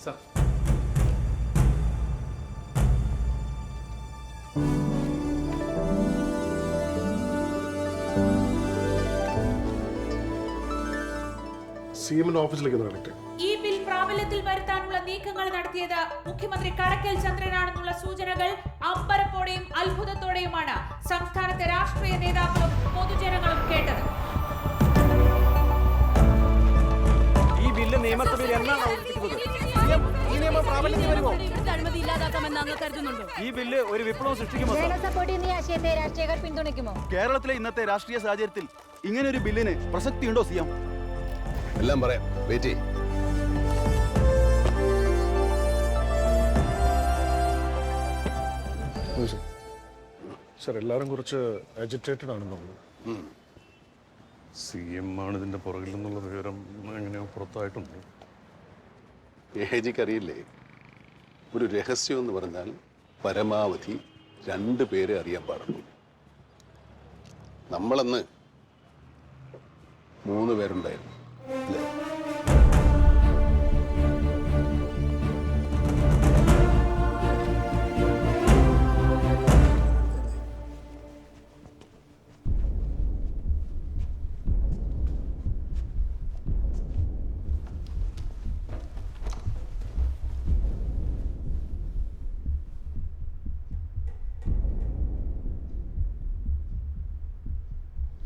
Sir. CM ഓഫീസിലേക്ക് നടക്കട്ടെ. ഈ ബിൽ പ്രാബല്യത്തിൽ വരുത്താനുള്ള നീക്കങ്ങൾ നടത്തിയത് മുഖ്യമന്ത്രി കടക്കൽ ചന്ദ്രനാണെന്നുള്ള സൂചനകൾ അമ്പരപ്പോടെയും അത്ഭുതത്തോടെയുമാണ് സംസ്ഥാനത്തെ രാഷ്ട്രീയ നേതാക്കളും പൊതുജനങ്ങളും കേട്ടത്. ഈ ബില്ല് നിയമസഭയിൽ എന്നാണ് അവതരിപ്പിക്കുന്നത്? ഈ നിയമം പ്രാബല്യത്തിൽ വരുമോ? അഴിമതി ഇല്ലാതാക്കാമെന്ന് അങ്ങ് കരുതുന്നുണ്ടോ? ഈ ബില്ല് ഒരു വിപ്ലവം സൃഷ്ടിക്കുമോ? കേരളത്തിലെ ഇന്നത്തെ രാഷ്ട്രീയ സാഹചര്യത്തിൽ ഇങ്ങനെ ഒരു ബില്ലിന് പ്രസക്തിയുണ്ടോ CM? എല്ലാം പറയാം, വെയിറ്റ് ചെയ്യ്. സർ, എല്ലാവരും കുറച്ച് അജിറ്റേറ്റഡ് ആണെന്ന് തോന്നുന്നു. CM ആണ് ഇതിന്റെ പുറകിൽ നിന്നുള്ള വിവരം എങ്ങനെയോ പുറത്തായിട്ടുണ്ട്. AG അറിയില്ലേ, ഒരു രഹസ്യം എന്ന് പറഞ്ഞാൽ പരമാവധി 2 പേരെ അറിയാൻ പാടുള്ളൂ. നമ്മളന്ന് 3 പേരുണ്ടായിരുന്നു അല്ലേ?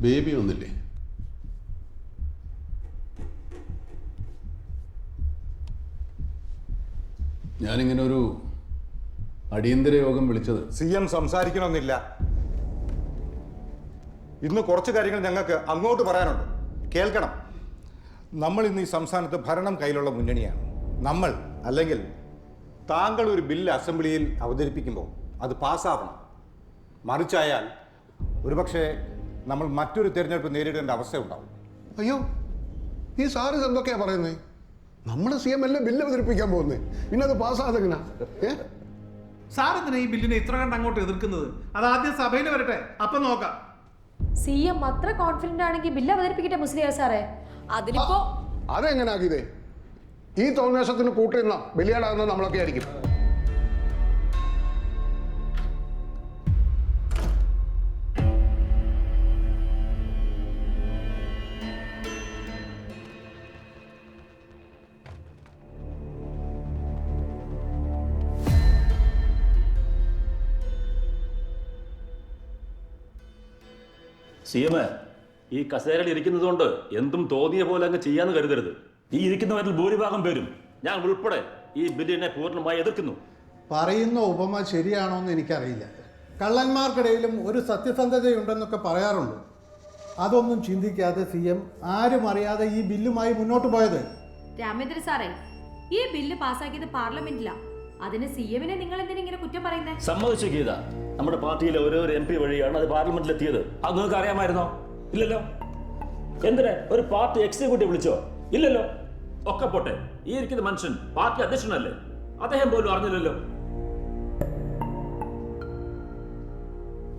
ബേബി ഒന്നില്ലേ? ഞാനിങ്ങനെ ഒരു അടിയന്തര യോഗം വിളിച്ചത് CM സംസാരിക്കണമെന്നില്ല. ഇന്ന് കുറച്ച് കാര്യങ്ങൾ ഞങ്ങൾക്ക് അങ്ങോട്ട് പറയാനുണ്ട്, കേൾക്കണം. നമ്മൾ ഇന്ന് ഈ സംസ്ഥാനത്ത് ഭരണം കയ്യിലുള്ള മുന്നണിയാണ്. നമ്മൾ അല്ലെങ്കിൽ താങ്കൾ ഒരു ബില്ല് അസംബ്ലിയിൽ അവതരിപ്പിക്കുമ്പോൾ അത് പാസ്സാവണം. മറിച്ചായാൽ ഒരുപക്ഷെ നമ്മൾ മറ്റൊരു തിരഞ്ഞെടുപ്പ് നേരിടേണ്ട അവസ്ഥ ഉണ്ടാവും. അയ്യോ, ഈ സാറ് എന്തൊക്കെയാ പറയുന്നത്? നമ്മൾ CM അല്ലേ ബില്ല് അവതരിപ്പിക്കാൻ പോകുന്നത്, പിന്നെ അത് പാസ്സാതെങ്ങനാ? സാർ എന്തിനാ ഈ ബില്ലിനെ ഇത്ര കണ്ട് അങ്ങോട്ട് എതിർക്കുന്നത്? അത് ആദ്യം സഭയിൽ വരട്ടെ, അപ്പം നോക്കാം. CM അത്ര കോൺഫിഡന്റ് ആണെങ്കിൽ ബില്ല് അവതരിപ്പിക്കട്ടെ മുസ്ലിയാർ സാറേ. അതിലിപ്പോ അതെങ്ങനാക്കിയതേ? ഈ തോന്നേശത്തിന് കൂട്ടുന്ന ബലിയാടാകുന്ന നമ്മളൊക്കെ ആയിരിക്കും. CM, ഈ കസേരയിൽ ഇരിക്കുന്നത് കൊണ്ട് എന്തും തോന്നിയ പോലെ അങ്ങ് ചെയ്യാന്ന് കരുതരുത്. ഈ ഇരിക്കുന്നവരിൽ ഭൂരിഭാഗം പേരും, ഞാൻ ഉൾപ്പെടെ, ഈ ബില്ലിനെ പൂർണ്ണമായി എതിർക്കുന്നു. പറയുന്ന ഉപമ ശരിയാണോന്ന് എനിക്കറിയില്ല. കള്ളന്മാർക്കിടയിലും ഒരു സത്യസന്ധതയുണ്ടെന്നൊക്കെ പറയാറുണ്ട്. അതൊന്നും ചിന്തിക്കാതെ CM ആരും അറിയാതെ ഈ ബില്ലുമായി മുന്നോട്ട് പോയത്. രാമേന്ദ്ര സാറേ, ഈ ബില്ല് പാസ്സാക്കിയത് പാർലമെന്റിലാ. അതിന് CM-നെ നിങ്ങൾ എന്തിനാ ഇങ്ങനെ കുറ്റം പറയുന്നത്? സമ്മതിച്ചു ഗീത, നമ്മുടെ പാർട്ടിയിലെ ഓരോ MP വഴിയാണ് അത് പാർലമെന്റിൽ എത്തിയത്. അത് നിങ്ങൾക്ക് അറിയാമായിരുന്നോ? ഇല്ലല്ലോ. എന്തിനാ ഒരു പാർട്ടി എക്സിക്യൂട്ടീവ് വിളിച്ചോ? ഇല്ലല്ലോ. ഒക്കെ പോട്ടെ, ഈ ഇരിക്കുന്ന മനുഷ്യൻ പാർട്ടി അധ്യക്ഷനല്ലേ, അദ്ദേഹം പോലും അറിഞ്ഞില്ലല്ലോ.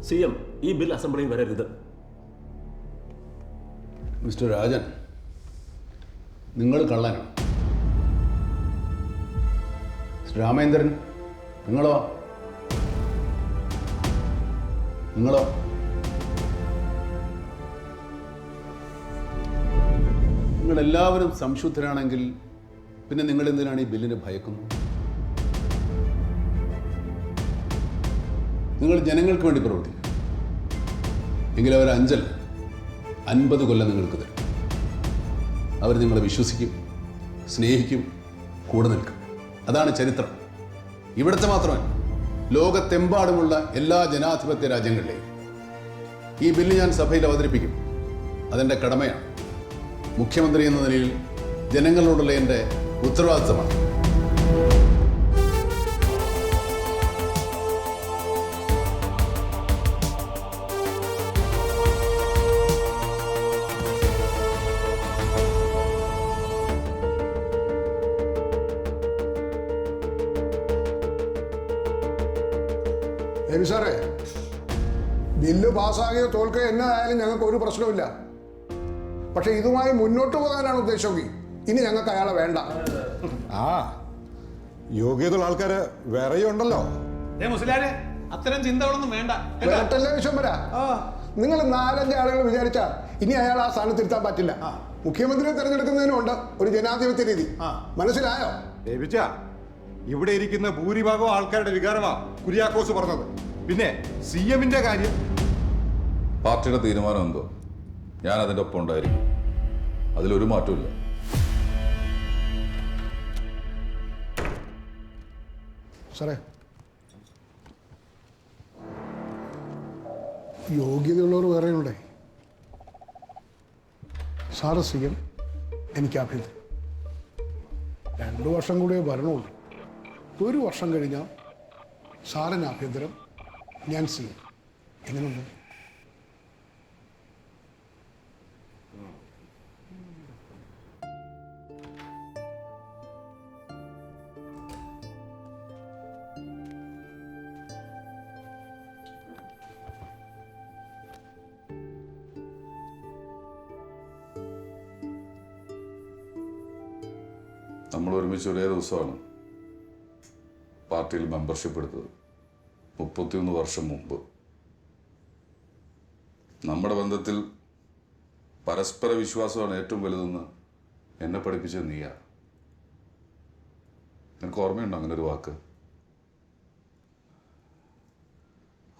CM, ഈ ബിൽ അസംബ്ലിയിൽ വരരുത്. മിസ്റ്റർ രാജൻ, നിങ്ങൾ കള്ളനാണ്. രാമേന്ദ്രൻ, നിങ്ങളോ? നിങ്ങളെല്ലാവരും സംശുദ്ധരാണെങ്കിൽ പിന്നെ നിങ്ങൾ എന്തിനാണ് ഈ ബില്ലിനെ ഭയക്കുന്നത്? നിങ്ങൾ ജനങ്ങൾക്ക് വേണ്ടി പ്രവർത്തിക്കും എങ്കിൽ അവർ 5 അല്ല 50 കൊല്ലം നിങ്ങൾക്ക് തരും. അവർ നിങ്ങളെ വിശ്വസിക്കും, സ്നേഹിക്കും, കൂടെ നിൽക്കും. അതാണ് ചരിത്രം. ഇവിടുത്തെ മാത്രമല്ല, ലോകത്തെമ്പാടുമുള്ള എല്ലാ ജനാധിപത്യ രാജ്യങ്ങളിലെയും ഈ ബില്ല് ഞാൻ സഭയിൽ അവതരിപ്പിക്കും. അതെൻ്റെ കടമയാണ്. മുഖ്യമന്ത്രി എന്ന നിലയിൽ ജനങ്ങളോടുള്ള എൻ്റെ ഉത്തരവാദിത്തമാണ്. സാറേ, ബില്ല് പാസ്സാകിയ തോൽക്കുക എന്നതായാലും ഞങ്ങൾക്ക് ഒരു പ്രശ്നമില്ല. പക്ഷെ ഇതുമായി മുന്നോട്ട് പോകാനാണ് ഉദ്ദേശമെങ്കിൽ ഇനി ഞങ്ങൾക്ക് അയാളെ വേണ്ട. ആ യോഗ്യതയുള്ള ആൾക്കാര് വേറെയും ഉണ്ടല്ലോ. മുസ്ലിയാരെ അത്തരം ചിന്തകളൊന്നും വേണ്ട കേട്ടോ? വേട്ടല്ലേ വിശ്വംഭര, നിങ്ങൾ 4-5 ആളുകൾ വിചാരിച്ചാൽ ഇനി അയാൾ ആ സ്ഥാനത്തിരുത്താൻ പറ്റില്ല. മുഖ്യമന്ത്രിയെ തെരഞ്ഞെടുക്കുന്നതിനുണ്ട് ഒരു ജനാധിപത്യ രീതി. മനസ്സിലായോ? ദേവിച്ച, ഇവിടെ ഇരിക്കുന്ന ഭൂരിഭാഗം ആൾക്കാരുടെ വികാരമാ കുര്യാക്കോസ് പറഞ്ഞത്. പിന്നെ CM-ന്റെ കാര്യം, പാർട്ടിയുടെ തീരുമാനം എന്തോ ഞാൻ അതിൻ്റെ ഒപ്പം ഉണ്ടായിരിക്കും. അതിലൊരു മാറ്റമില്ല. സാറേ, യോഗ്യതയുള്ളവർ വേറെ ഉണ്ടേ. സാറ് CM, എനിക്ക് ആഭ്യന്തരം. 2 വർഷം കൂടിയേ ഭരണമുള്ളൂ. 1 വർഷം കഴിഞ്ഞാൽ സാറിന് ആഭ്യന്തരം, ഞാൻ CM. എങ്ങനെയുണ്ട്? നമ്മൾ ഒരുമിച്ച് ഒരേ ദിവസമാണ് പാർട്ടിയിൽ മെമ്പർഷിപ്പ് എടുത്തത്. 31 വർഷം മുമ്പ്. നമ്മുടെ ബന്ധത്തിൽ പരസ്പര വിശ്വാസമാണ് ഏറ്റവും വലുതെന്ന് എന്നെ പഠിപ്പിച്ചത് നീയാ. നിനക്ക് ഓർമ്മയുണ്ടോ അങ്ങനെ ഒരു വാക്ക്?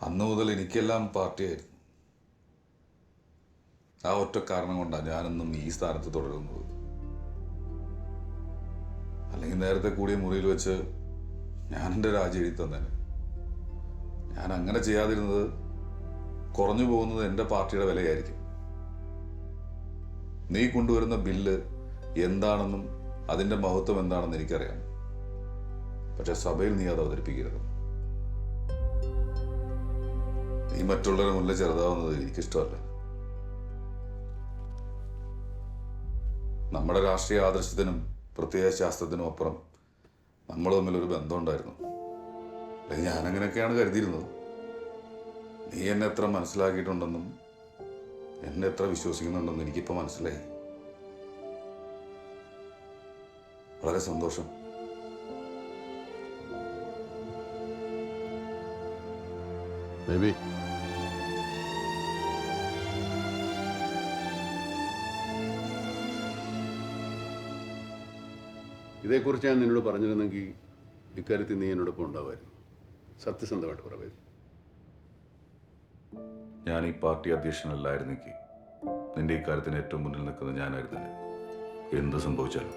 അന്ന് മുതൽ എനിക്കെല്ലാം പാർട്ടിയായിരുന്നു. ആ ഒറ്റ കാരണം കൊണ്ടാണ് ഞാനെന്നും ഈ സ്ഥാനത്ത് തുടരുന്നത്. അല്ലെങ്കിൽ നേരത്തെ കൂടിയ മുറിയിൽ വെച്ച് ഞാൻ എൻ്റെ രാജി എഴുതി തന്നേനെ. ഞാൻ അങ്ങനെ ചെയ്യാതിരുന്നത് കുറഞ്ഞു പോകുന്നത് എൻ്റെ പാർട്ടിയുടെ വിലയായിരിക്കും. നീ കൊണ്ടുവരുന്ന ബില്ല് എന്താണെന്നും അതിൻ്റെ മഹത്വം എന്താണെന്ന് എനിക്കറിയാം. പക്ഷെ സഭയിൽ നീ അത് അവതരിപ്പിക്കരുത്. നീ മറ്റുള്ളവരുടെ മുന്നിൽ ചെറുതാവുന്നത് എനിക്കിഷ്ടമല്ല. നമ്മുടെ രാഷ്ട്രീയ ആദർശത്തിനും പ്രത്യയ ശാസ്ത്രത്തിനും അപ്പുറം നമ്മൾ തമ്മിലൊരു ബന്ധമുണ്ടായിരുന്നു. അല്ലെങ്കിൽ ഞാനങ്ങനെയൊക്കെയാണ് കരുതിയിരുന്നത്. നീ എന്നെ എത്ര മനസ്സിലാക്കിയിട്ടുണ്ടെന്നും എന്നെ എത്ര വിശ്വസിക്കുന്നുണ്ടെന്നും എനിക്കിപ്പോൾ മനസ്സിലായി. വളരെ സന്തോഷം. ബേബി, ഇതേക്കുറിച്ച് ഞാൻ നിന്നോട് പറഞ്ഞിരുന്നെങ്കിൽ ഇക്കാര്യത്തിൽ നീ എന്നോടൊപ്പം ഉണ്ടാവുമായിരുന്നു. സത്യസന്ധമായിട്ട് പറയുക. ഞാൻ ഈ പാർട്ടി അധ്യക്ഷനല്ലായിരുന്നെങ്കിൽ നിന്റെ ഇക്കാര്യത്തിന് ഏറ്റവും മുന്നിൽ നിൽക്കുന്നത് ഞാനായിരുന്നില്ല. എന്ത് സംഭവിച്ചാലും.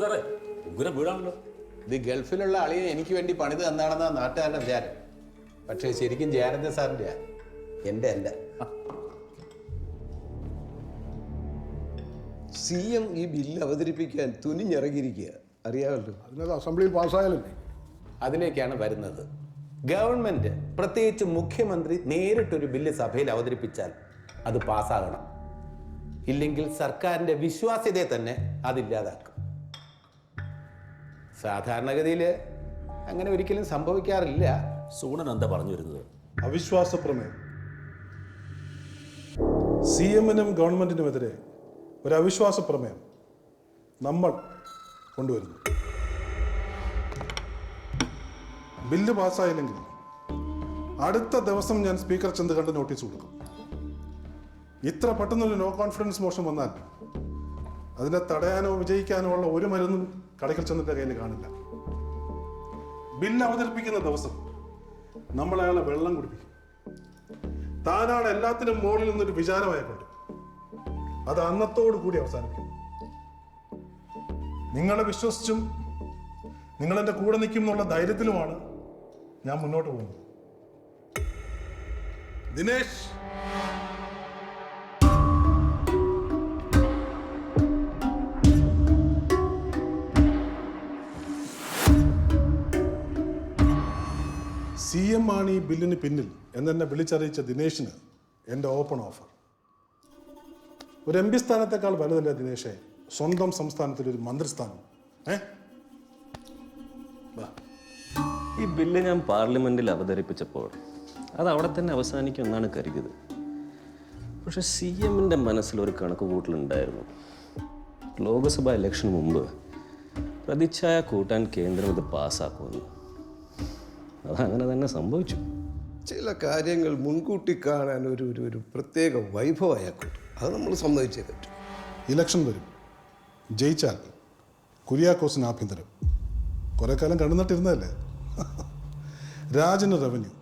സാറേ, ഉഗ്രം വീടാണല്ലോ. ഇത് ഗൾഫിലുള്ള അളിയെ എനിക്ക് വേണ്ടി പണിത് തന്നാണെന്നാ നാട്ടുകാരുടെ വിചാരം. പക്ഷേ ശരിക്കും ജയരാജൻ സാറിൻ്റെ എൻ്റെ അല്ല. CM ഈ ബില്ല് അവതരിപ്പിക്കാൻ തുനിഞ്ഞിറങ്ങിയിരിക്കുക, അറിയാമല്ലോ. അതിനത് അസംബ്ലിയിൽ പാസ്സായാലല്ലേ. അതിലേക്കാണ് വരുന്നത്. ഗവൺമെന്റ്, പ്രത്യേകിച്ച് മുഖ്യമന്ത്രി നേരിട്ടൊരു ബില്ല് സഭയിൽ അവതരിപ്പിച്ചാൽ അത് പാസ്സാകണം. ഇല്ലെങ്കിൽ സർക്കാരിൻ്റെ വിശ്വാസ്യതയെ തന്നെ അതില്ലാതാക്കും. സാധാരണഗതിയിൽ അങ്ങനെ ഒരിക്കലും സംഭവിക്കാറില്ല. സൂണൻ എന്താ പറഞ്ഞു വരുന്നത്? അവിശ്വാസ പ്രമേയം. CM-നും ഗവൺമെന്റിനുമെതിരെ ഒരു അവിശ്വാസ പ്രമേയം നമ്മൾ കൊണ്ടുവരുന്നു. ബില്ല് പാസ്സായില്ലെങ്കിൽ അടുത്ത ദിവസം ഞാൻ സ്പീക്കർ ചെന്ന് കണ്ട് നോട്ടീസ് കൊടുക്കും. ഇത്ര പെട്ടെന്നൊരു നോ കോൺഫിഡൻസ് മോഷൻ വന്നാൽ അതിനെ തടയാനോ വിജയിക്കാനോ ഉള്ള ഒരു മരുന്നും കടയ്ക്കൽ ചെന്നിട്ട് കയ്യിൽ കാണില്ല. ബില്ല് അവതരിപ്പിക്കുന്ന ദിവസം നമ്മൾ അയാളെ വെള്ളം കുടിപ്പിക്കും. താനാണ് എല്ലാത്തിനും മുകളിൽ നിന്നൊരു വിചാരമായിക്കൊണ്ട് അത് അന്നത്തോടു കൂടി അവസാനിക്കും. നിങ്ങളെ വിശ്വസിച്ചും നിങ്ങളെന്റെ കൂടെ നിൽക്കും എന്നുള്ള ധൈര്യത്തിലുമാണ് ഞാൻ മുന്നോട്ട് പോകുന്നത്. ദിനേശ്, CM ആണ് ഈ ബില്ലിന് പിന്നിൽ എന്നെ വിളിച്ചറിയിച്ച ദിനേശിന് എൻ്റെ ഓപ്പൺ ഓഫർ. ഒരു MP സ്ഥാനത്തേക്കാൾ വലുതല്ല ദിനേശേ സ്വന്തം സംസ്ഥാനത്തിലൊരു മന്ത്രിസ്ഥാനം. ഈ ബില്ല് ഞാൻ പാർലമെന്റിൽ അവതരിപ്പിച്ചപ്പോൾ അത് അവിടെ തന്നെ അവസാനിക്കുമെന്നാണ് കരുതിയത്. പക്ഷെ CMന്റെ മനസ്സിലൊരു കണക്ക് കൂട്ടലുണ്ടായിരുന്നു. ലോക്സഭാ ഇലക്ഷന് മുമ്പ് പ്രതിച്ഛായ കൂട്ടാൻ കേന്ദ്രം ഇത് പാസ്സാക്കുമെന്ന്. അതങ്ങനെ തന്നെ സംഭവിച്ചു. ചില കാര്യങ്ങൾ മുൻകൂട്ടി കാണാൻ ഒരു പ്രത്യേക വൈഭവം അയാൾക്കുണ്ട്. അത് നമ്മൾ സമ്മതിച്ചേ പറ്റും. ഇലക്ഷൻ വരും, ജയിച്ചാൽ കുര്യാക്കോസിന് ആഭ്യന്തരം. കുറെ കാലം കണ്ണുനട്ടിരുന്നതല്ലേ. രാജന് റവന്യൂ,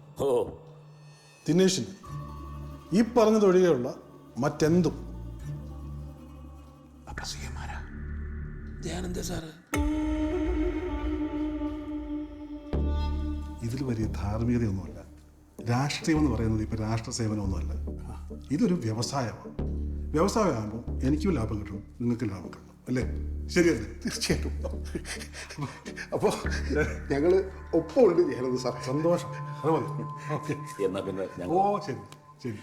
ദിനേശിന് ഈ പറഞ്ഞതൊഴികെയുള്ള മറ്റെന്തും. ഇതിൽ വലിയ ധാർമ്മികതയൊന്നുമല്ല. രാഷ്ട്രീയം എന്ന് പറയുന്നത് ഇപ്പം രാഷ്ട്ര സേവനമൊന്നുമല്ല. ഇതൊരു വ്യവസായമാണ്. വ്യവസായമാകുമ്പോൾ എനിക്കും ലാഭം കിട്ടും, നിങ്ങൾക്ക് ലാഭം കിട്ടും, അല്ലേ? ശരിയല്ലേ? തീർച്ചയായിട്ടും. അപ്പോൾ ഞങ്ങൾ ഒപ്പമുണ്ട് ചെയ്യുന്നത് സാർ. സന്തോഷം. അത് മതി. ഓക്കെ, എന്നാ പിന്നെ ഓ ശരി ശരി.